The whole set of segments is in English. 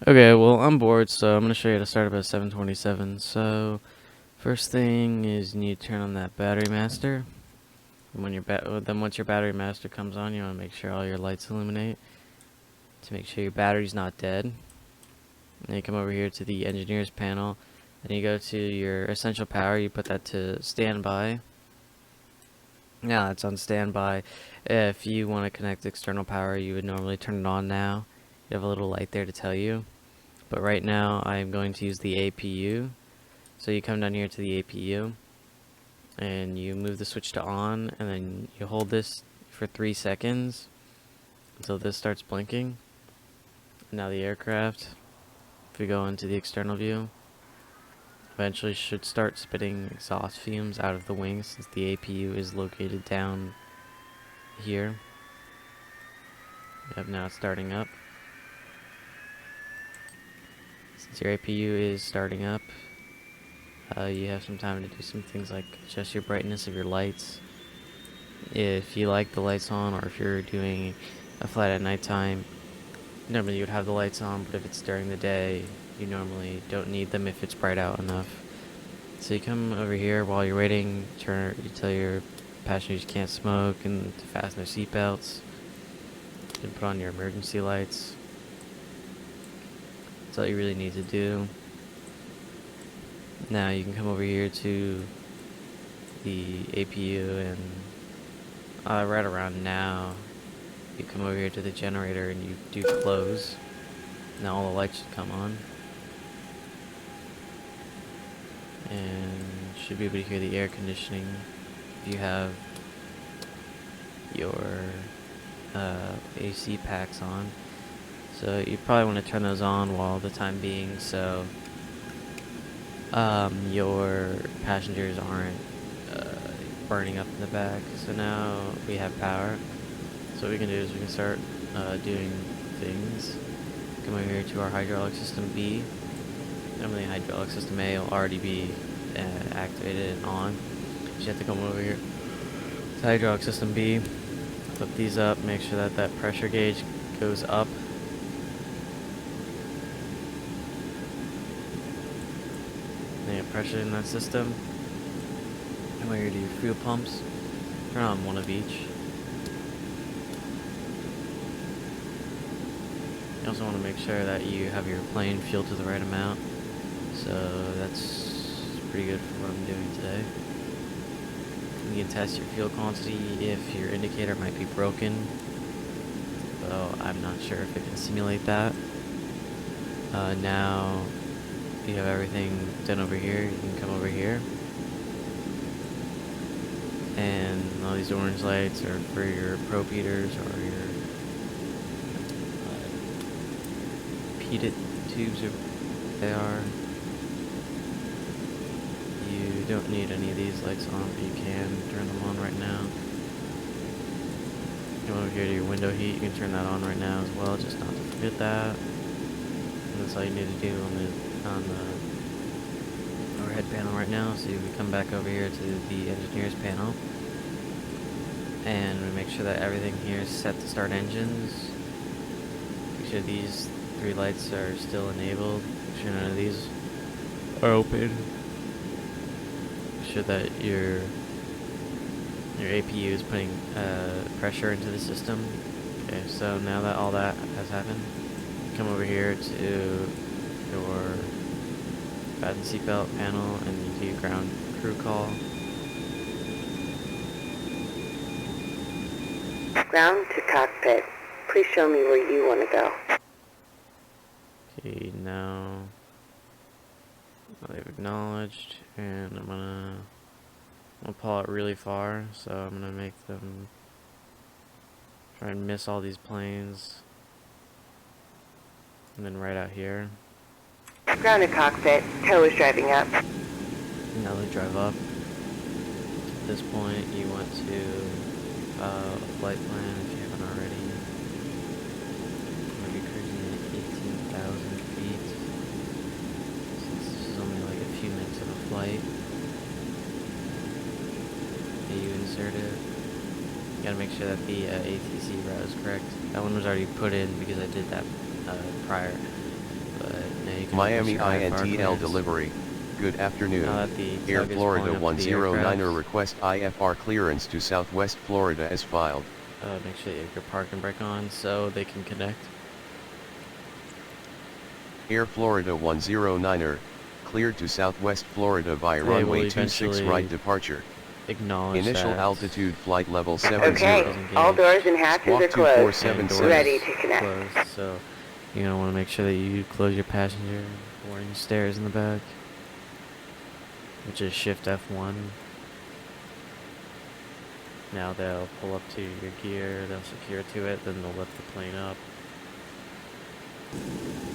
Okay, well, I'm bored, so I'm going to show you how to start up at 727. So, first thing is you need to turn on that battery master. And when then once your battery master comes on, you want to make sure all your lights illuminate to make sure your battery's not dead. Then you come over here to the engineer's panel. Then you go to your essential power, you put that to standby. Now it's on standby. If you want to connect external power, you would normally turn it on now. You have a little light there to tell you. But right now, I'm going to use the APU. So you come down here to the APU, and you move the switch to on, and then you hold this for 3 seconds until this starts blinking. Now the aircraft, if we go into the external view, eventually should start spitting exhaust fumes out of the wings since the APU is located down here. Yep, now it's starting up. Since your APU is starting up, you have some time to do some things like adjust your brightness of your lights. If you like the lights on, or if you're doing a flight at nighttime, normally you would have the lights on, but if it's during the day, you normally don't need them if it's bright out enough. So you come over here while you're waiting, you tell your passengers you can't smoke and to fasten their seatbelts. You can put on your emergency lights. That's all you really need to do. Now you can come over here to the APU, and right around now you come over here to the generator and you do close. Now all the lights should come on, and should be able to hear the air conditioning if you have your AC packs on. So you probably want to turn those on while the time being, so your passengers aren't burning up in the back. So now we have power. So what we can do is we can start doing things. Come over here to our hydraulic system B. Normally hydraulic system A will already be activated and on. So you have to come over here to hydraulic system B, flip these up, make sure that that pressure gauge goes up. Then you have pressure in that system. Come over here to your fuel pumps. Turn on one of each. You also want to make sure that you have your plane fueled to the right amount. So that's pretty good for what I'm doing today. You can test your fuel quantity if your indicator might be broken, though I'm not sure if it can simulate that. Now you have everything done over here, you can come over here. And all these orange lights are for your probe heaters or your PEDIT tubes, or they are. You don't need any of these lights on, but you can turn them on right now. Come over here to your window heat, you can turn that on right now as well, just not to forget that. And that's all you need to do on the overhead panel right now. So we come back over here to the engineer's panel, and we make sure that everything here is set to start engines. Make sure these 3 lights are still enabled. Make sure none of these are open. Make sure that your APU is putting pressure into the system. Okay, so now that all that has happened, come over here to your fasten seatbelt panel and you do your ground crew call. Ground to cockpit. Please show me where you want to go. Okay, now they've acknowledged, and I'm gonna pull it really far, so I'm gonna make them try and miss all these planes, and then right out here. Ground to cockpit. Tow is driving up. Now they drive up. At this point, you want to flight plan if you haven't already. I'm gonna be cruising at 18,000 feet. Since this is only like a few minutes of a flight. You insert it. You gotta make sure that the ATC route is correct. That one was already put in because I did that prior. you can Miami adjust your IFR INTL clearance. delivery. Good afternoon. Now that the Air tug is Florida pulling up to the 109er aircraft, request IFR clearance to Southwest Florida as filed. make sure you have your parking brake on so they can connect. Air Florida 109er, cleared to Southwest Florida via They will runway 26 right eventually departure. Acknowledge Initial that. altitude flight level 70. Okay, all doors and hatches Squawk are closed. 2477. Ready to connect. Closed, so you're gonna want to make sure that you close your passenger warning stairs in the back, which is shift F1. Now they'll pull up to your gear, they'll secure to it, then they'll lift the plane up.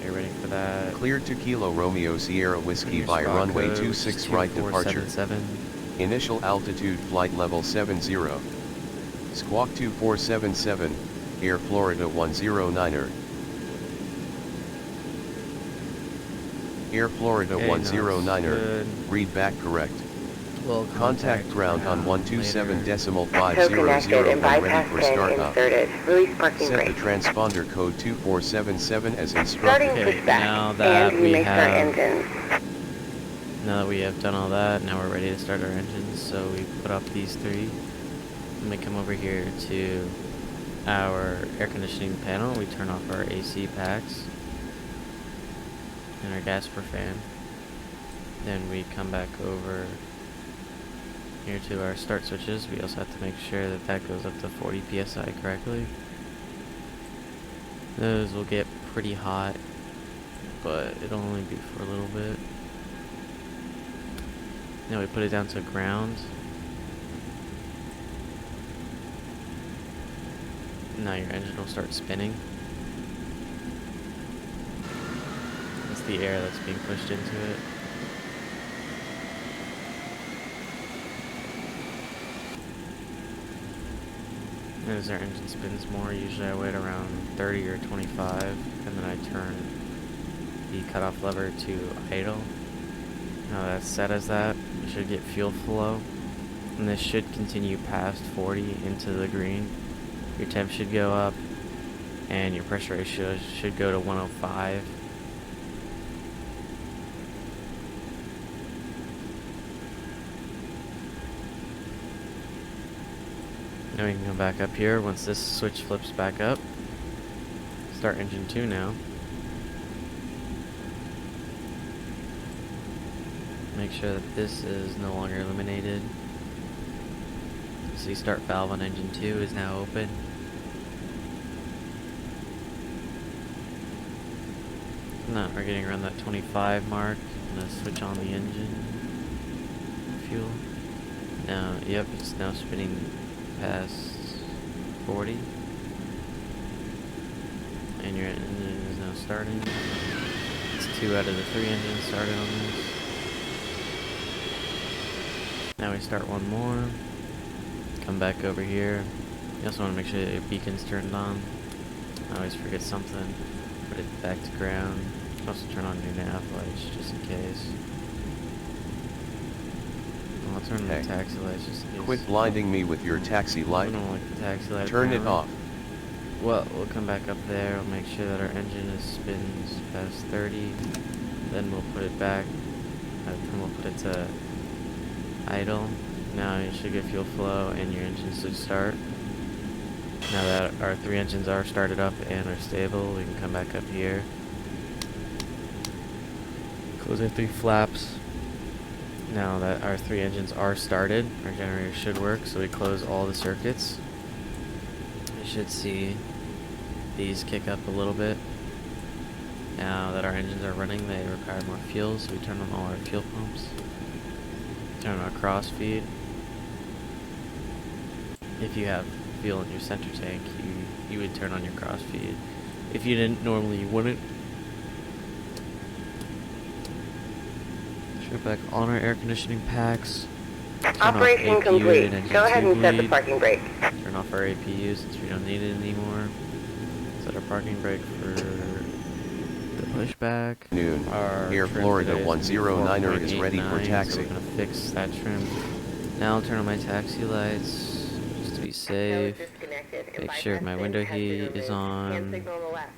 Are you ready for that? Cleared to Kilo Romeo Sierra Whiskey Your via spot runway code, which 26 is right departure. 2477. Initial altitude flight level 70. Squawk 2477, Air Florida 109er. Air Florida Okay, no, it's 109er, good. read back correct. We'll Contact ground on later. 127.500 So connected when and ready bypass for pin startup. inserted. Release parking Set the brake. transponder code 2477 as Starting instructed. Okay, pushback, now that and we you may start have- engines. Now that we have done all that, now we're ready to start our engines. So we put up these three. Then we come over here to our air conditioning panel. We turn off our AC packs and our gas per fan. Then we come back over here to our start switches. We also have to make sure that that goes up to 40 psi correctly. Those will get pretty hot, but it'll only be for a little bit. Now we put it down to ground. Now your engine will start spinning. It's the air that's being pushed into it. As our engine spins more, usually I wait around 30 or 25, and then I turn the cutoff lever to idle. Now that's set as that, you should get fuel flow, and this should continue past 40 into the green. Your temp should go up, and your pressure ratio should go to 105. Now we can come back up here once this switch flips back up. Start engine 2 now. Make sure that this is no longer illuminated. So the start valve on engine 2 is now open. Now we're getting around that 25 mark. I'm gonna switch on the engine fuel. Now, yep, it's now spinning past 40. And your engine is now starting. It's 2 out of the 3 engines started on this. Now we start one more. Come back over here. You also want to make sure that your beacon's turned on. I always forget something. Put it back to ground. You can also turn on your nav lights just in case. I'll turn on the Hey. taxi lights just in case. Quit blinding me with your taxi I light. don't like the taxi light. Turn it apparently. off. Well, we'll come back up there. We'll make sure that our engine is spins past 30. Then we'll put it back. And we'll put it to idle. Now you should get fuel flow and your engine should start. Now that our 3 engines are started up and are stable, we can come back up here. Close our 3 flaps. Now that our 3 engines are started, our generator should work, so we close all the circuits. You should see these kick up a little bit. Now that our engines are running, they require more fuel, so we turn on all our fuel pumps. Turn on our cross feed. If you have fuel in your center tank, you would turn on your cross feed. If you didn't, normally you wouldn't. Turn back on our air conditioning packs. Turn off Operation APU complete. and engine Go ahead and set the bleed. parking brake. Turn off our APU since we don't need it anymore. Set our parking brake for the pushback. Noon. Our Air trim Florida today is gonna be 109er is ready for 4.89, taxi. So we're gonna fix that trim. Now I'll turn on my taxi lights just to be safe. Make sure my window heat is on.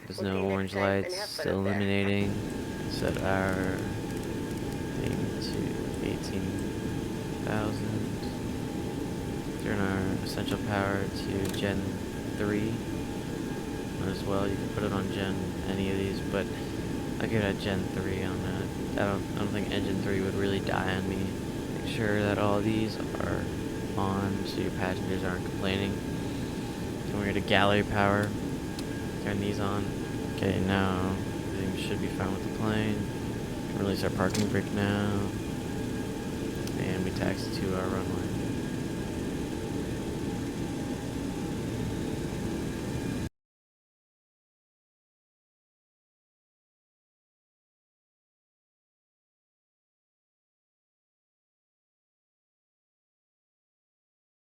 There's no orange lights still illuminating. Set our thing to 18,000. Turn our essential power to Gen 3 as well. You can put it on Gen any of these, but I give it a Gen 3 on that. I don't think Engine 3 would really die on me. Make sure that all these are on so your passengers aren't complaining. Then we're going to galley power. Turn these on. Okay, now everything should be fine with the plane. Release our parking brake now. And we taxi to our runway.